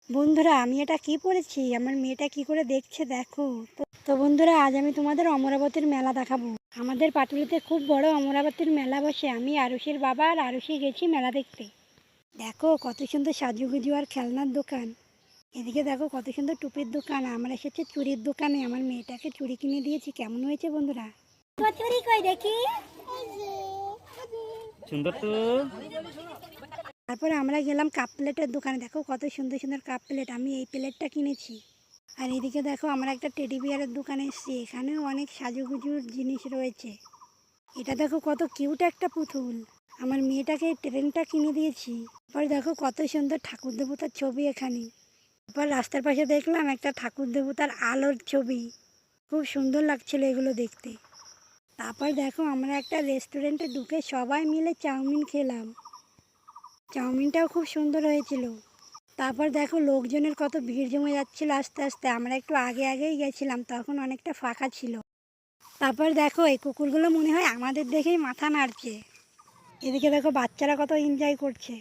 বন্ধুরা আমি এটা কি পড়েছি, আমার মেয়েটা কি করে দেখছে দেখো। তো বন্ধুরা আজ আমি তোমাদের অমরাবতীর মেলা দেখাবো। আমাদের পাটুলিতে খুব বড় অমরাবতীর মেলা বসে। আমি আরুষির বাবা আর আরুষি গেছি মেলা দেখতে। দেখো কত সুন্দর সাজুগুজু আর খেলনার দোকান। এদিকে দেখো কত সুন্দর টুপির দোকান। আমরা এসেছি চুড়ির দোকানে। আমার মেয়েটাকে চুড়ি কিনে দিয়েছি। কেমন হয়েছে বন্ধুরা? চুড়ি কই দেখি। সুন্দর তো। তারপরে আমরা গেলাম কাপ প্লেটের দোকানে। দেখো কত সুন্দর সুন্দর কাপ প্লেট। আমি এই প্লেটটা কিনেছি। আর এদিকে দেখো আমরা একটা টেডি বিয়ারের দোকানে এসেছি। এখানেও অনেক সাজুগুজুর জিনিস রয়েছে। এটা দেখো কত কিউট একটা পুতুল। আমার মেয়েটাকে এই ট্রেনটা কিনে দিয়েছি। তারপর দেখো কত সুন্দর ঠাকুর দেবতার ছবি এখানে। তারপর রাস্তার পাশে দেখলাম একটা ঠাকুর দেবতার আলোর ছবি। খুব সুন্দর লাগছিল এগুলো দেখতে। তারপর দেখো আমরা একটা রেস্টুরেন্টে ঢুকে সবাই মিলে চাউমিন খেলাম। চাউমিনটাও খুব সুন্দর হয়েছিল। তারপর দেখো লোকজনের কত ভিড় জমে যাচ্ছিল আস্তে আস্তে। আমরা একটু আগে আগেই গেছিলাম, তখন অনেকটা ফাঁকা ছিল। তারপর দেখো এই কুকুরগুলো মনে হয় আমাদের দেখেই মাথা নাড়ছে। এদিকে দেখো বাচ্চারা কত এনজয় করছে।